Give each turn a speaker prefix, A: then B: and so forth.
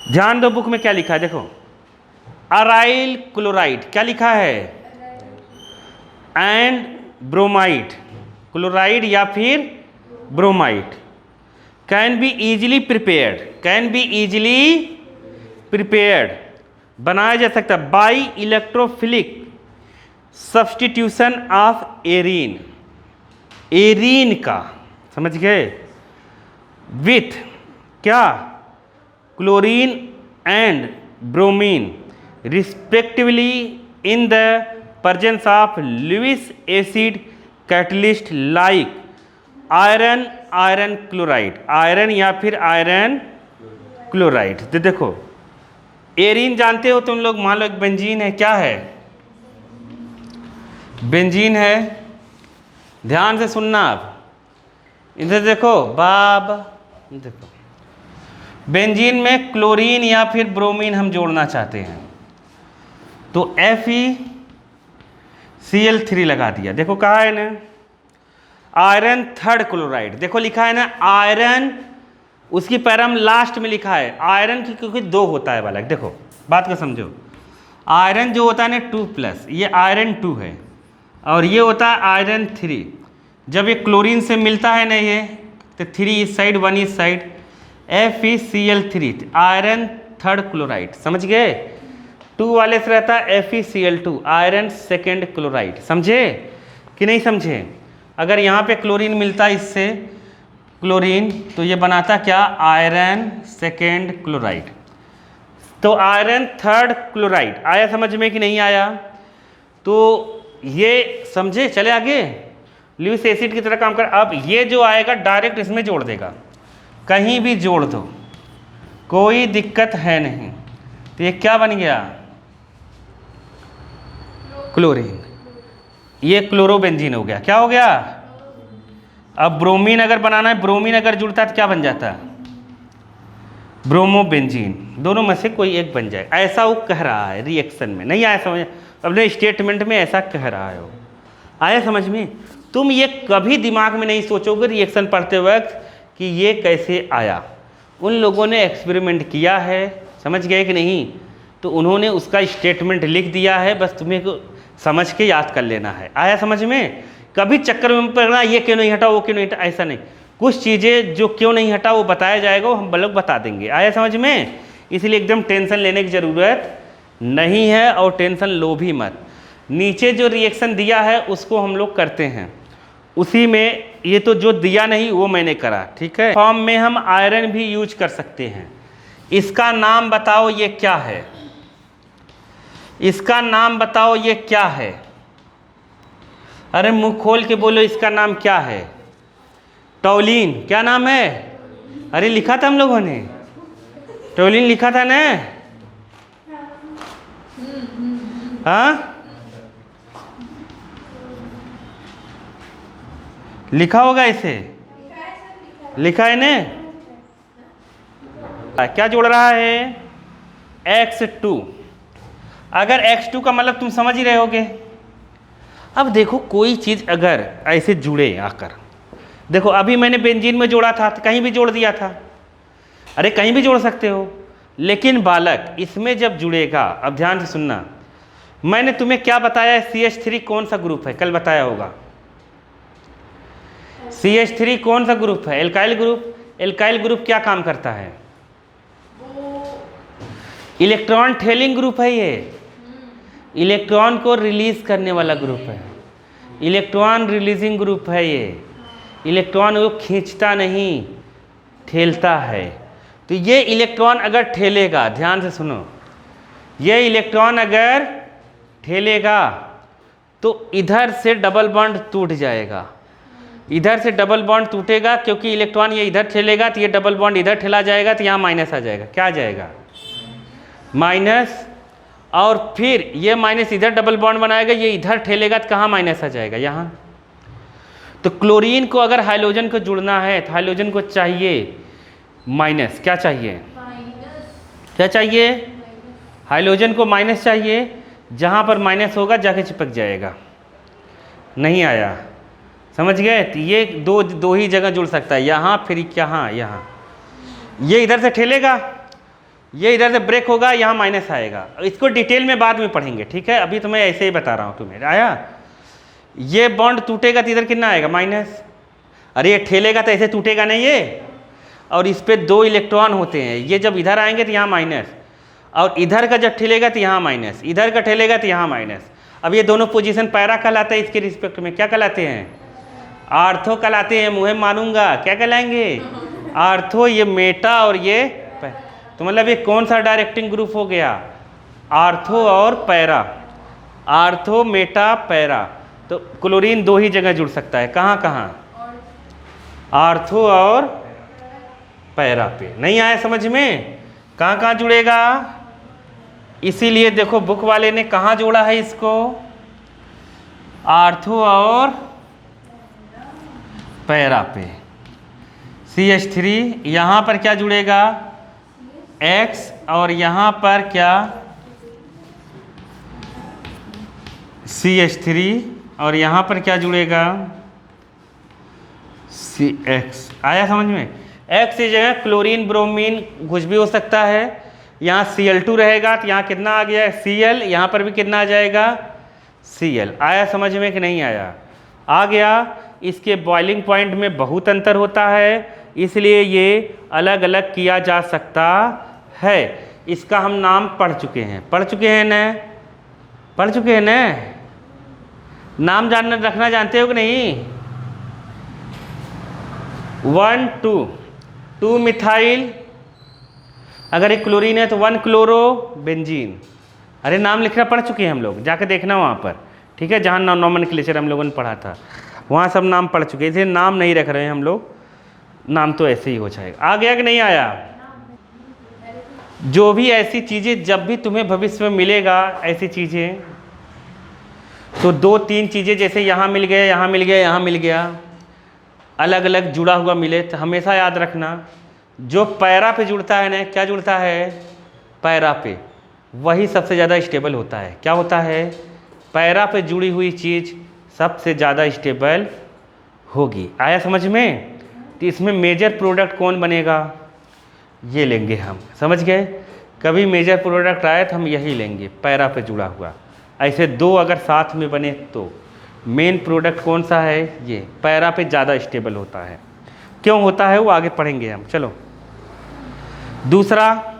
A: ध्यान दो, बुक में क्या लिखा है देखो, अराइल क्लोराइड क्या लिखा है, एंड ब्रोमाइड, क्लोराइड या फिर bromide, can be easily prepared, can be easily prepared, बनाया जा सकता है by electrophilic substitution of arene, arene का, समझ गए, विथ क्या, chlorine and bromine respectively in the presence of Lewis acid catalyst like iron, iron chloride, iron या फिर आयरन क्लोराइड। तो देखो एरीन जानते हो तुम लोग, मान लो एक बेंजीन है, क्या है, बेंजीन है, ध्यान से सुनना आप, इधर देखो बाब, देखो बेंजीन में क्लोरीन या फिर ब्रोमीन हम जोड़ना चाहते हैं, तो FeCl3 लगा दिया। देखो कहा है ना आयरन थर्ड क्लोराइड, देखो लिखा है ना आयरन, उसकी पैराम लास्ट में लिखा है आयरन की, क्योंकि दो होता है वाला, देखो बात को समझो, आयरन जो होता है ना 2+, ये आयरन 2 है, और ये होता है आयरन 3। जब ये क्लोरीन से मिलता है ना ये, तो 3 इस साइड 1 इस side, FeCl3 iron third chloride, समझ गए। 2 वाले से रहता है FeCl2 आयरन सेकेंड क्लोराइड, समझे कि नहीं समझे। अगर यहाँ पे क्लोरीन मिलता है इससे क्लोरीन, तो ये बनाता क्या, आयरन सेकेंड क्लोराइड। तो आयरन थर्ड क्लोराइड आया समझ में कि नहीं आया, तो ये समझे, चले आगे, ल्यूइस एसिड की तरह काम कर। अब ये जो आएगा डायरेक्ट इसमें जोड़ देगा, कहीं भी जोड़ दो कोई दिक्कत है नहीं। तो ये क्या बन गया, क्लोरीन, ये क्लोरोबेंजीन हो गया, क्या हो गया। अब ब्रोमीन अगर बनाना है, ब्रोमीन अगर जुड़ता है तो क्या बन जाता, ब्रोमोबेंजीन, दोनों में से कोई एक बन जाए, ऐसा वो कह रहा है रिएक्शन में, नहीं आया समझ, अपने स्टेटमेंट में ऐसा कह रहा है वो, आया समझ में। तुम ये कभी दिमाग में नहीं सोचोगे रिएक्शन पढ़ते वक्त कि ये कैसे आया, उन लोगों ने एक्सपेरिमेंट किया है, समझ गए कि नहीं, तो उन्होंने उसका स्टेटमेंट लिख दिया है, बस तुम्हें को समझ के याद कर लेना है, आया समझ में। कभी चक्कर में पड़ना ये क्यों नहीं हटा, वो क्यों नहीं हटा, ऐसा नहीं, कुछ चीज़ें जो क्यों नहीं हटा वो बताया जाएगा, वो हम लोग बता देंगे, आया समझ में। इसलिए एकदम टेंशन लेने की ज़रूरत नहीं है, और टेंशन लो भी मत। नीचे जो रिएक्शन दिया है उसको हम लोग करते हैं, उसी में ये तो जो दिया नहीं वो मैंने करा, ठीक है। फॉर्म में हम आयरन भी यूज कर सकते हैं। इसका नाम बताओ ये क्या है, इसका नाम बताओ ये क्या है, अरे मुंह खोल के बोलो इसका नाम क्या है, टोलिन, क्या नाम है, अरे लिखा था हम लोगों ने, टोलिन लिखा था ना, हाँ लिखा होगा इसे, लिखा है ना। क्या जोड़ रहा है, X2, अगर X2 का मतलब तुम समझ ही रहे होगे। अब देखो कोई चीज़ अगर ऐसे जुड़े आकर, देखो अभी मैंने बेंजीन में जोड़ा था तो कहीं भी जोड़ दिया था, अरे कहीं भी जोड़ सकते हो, लेकिन बालक इसमें जब जुड़ेगा, अब ध्यान से सुनना, मैंने तुम्हें क्या बताया, CH3 कौन सा ग्रुप है, कल बताया होगा। CH3 कौन सा ग्रुप है, एल्काइल ग्रुप। एल्काइल ग्रुप क्या काम करता है, इलेक्ट्रॉन ट्रेलिंग ग्रुप है, ये इलेक्ट्रॉन को रिलीज करने वाला ग्रुप है, इलेक्ट्रॉन रिलीजिंग ग्रुप है, ये इलेक्ट्रॉन को खींचता नहीं ठेलता है। तो ये इलेक्ट्रॉन अगर ठेलेगा, ध्यान से सुनो, ये इलेक्ट्रॉन अगर ठेलेगा तो इधर से डबल बॉन्ड टूट जाएगा, इधर से डबल बॉन्ड टूटेगा, क्योंकि इलेक्ट्रॉन ये इधर ठेलेगा तो ये डबल बॉन्ड इधर ठेला जाएगा, तो यहाँ माइनस आ जाएगा, क्या आ जाएगा, माइनस, और फिर ये माइनस इधर डबल बॉन्ड बनाएगा, ये इधर ठेलेगा तो कहाँ माइनस आ जाएगा, यहाँ। तो क्लोरीन को अगर हाइड्रोजन को जुड़ना है तो हाइड्रोजन को चाहिए माइनस, क्या चाहिए, क्या चाहिए, हाइड्रोजन को माइनस चाहिए, जहाँ पर माइनस होगा जाके चिपक जाएगा, नहीं आया, समझ गए। तो ये दो ही जगह जुड़ सकता है, यहाँ फिर यहाँ, यहाँ ये इधर से ठेलेगा ये इधर से ब्रेक होगा, यहाँ माइनस आएगा। इसको डिटेल में बाद में पढ़ेंगे, ठीक है, अभी तो मैं ऐसे ही बता रहा हूँ तुम्हें। आया, ये बॉन्ड टूटेगा तो इधर कितना आएगा, माइनस। अरे ये ठेलेगा तो ऐसे टूटेगा नहीं ये, और इस पर 2 इलेक्ट्रॉन होते हैं, ये जब इधर आएंगे तो यहाँ माइनस, और इधर का जब ठेलेगा तो यहाँ माइनस, इधर का ठेलेगा तो यहाँ माइनस। अब ये दोनों पोजीशन पैरा कहलाते हैं, इसके रिस्पेक्ट में क्या कहलाते हैं, आर्थो कहलाते हैं। मुझे मानूंगा क्या कहलाएंगे, आर्थो। ये मेटा और ये तो मतलब ये कौन सा डायरेक्टिंग ग्रुप हो गया, आर्थो और पैरा, आर्थो मेटा पैरा। तो क्लोरीन 2 ही जगह जुड़ सकता है, कहाँ कहाँ, आर्थो और पैरा पे। नहीं आया समझ में, कहाँ कहाँ जुड़ेगा। इसीलिए देखो बुक वाले ने कहाँ जोड़ा है इसको, आर्थो और पैरा पे। CH3 यहाँ पर क्या जुड़ेगा, X, और यहाँ पर क्या CH3, और यहाँ पर क्या जुड़ेगा CX। आया समझ में। X की जगह क्लोरीन ब्रोमीन कुछ भी हो सकता है। यहाँ Cl2 रहेगा तो यहाँ कितना आ गया Cl, यहाँ पर भी कितना आ जाएगा Cl। आया समझ में कि नहीं आया, आ गया। इसके बॉइलिंग पॉइंट में बहुत अंतर होता है, इसलिए ये अलग अलग किया जा सकता है। इसका हम नाम पढ़ चुके हैं, पढ़ चुके हैं न, पढ़ चुके हैं न। नाम जानना रखना जानते हो कि नहीं, 1 2 मिथाइल, अगर एक क्लोरीन है तो 1 क्लोरो बेंजीन। अरे नाम लिखना पढ़ चुके हैं हम लोग, जाकर देखना वहाँ पर, ठीक है, जहाँ नॉमेनक्लेचर हम लोगों ने पढ़ा था वहाँ सब नाम पढ़ चुके हैं, इसलिए नाम नहीं रख रहे हैं हम लोग, नाम तो ऐसे ही हो जाएगा। आ गया कि नहीं आया। जो भी ऐसी चीज़ें जब भी तुम्हें भविष्य में मिलेगा, ऐसी चीज़ें तो 2-3 चीज़ें जैसे यहाँ मिल गया, यहाँ मिल गया, यहाँ मिल गया, अलग अलग जुड़ा हुआ मिले तो हमेशा याद रखना, जो पैरा पे जुड़ता है ना, क्या जुड़ता है पैरा पे, वही सबसे ज़्यादा स्टेबल होता है। क्या होता है, पैरा पे जुड़ी हुई चीज़ सबसे ज़्यादा स्टेबल होगी। आया समझ में। तो इसमें मेजर प्रोडक्ट कौन बनेगा, ये लेंगे हम, समझ गए। कभी मेजर प्रोडक्ट आए तो हम यही लेंगे, पैरा पे जुड़ा हुआ। ऐसे 2 अगर साथ में बने तो मेन प्रोडक्ट कौन सा है, ये पैरा पे ज़्यादा स्टेबल होता है। क्यों होता है वो आगे पढ़ेंगे हम। चलो दूसरा,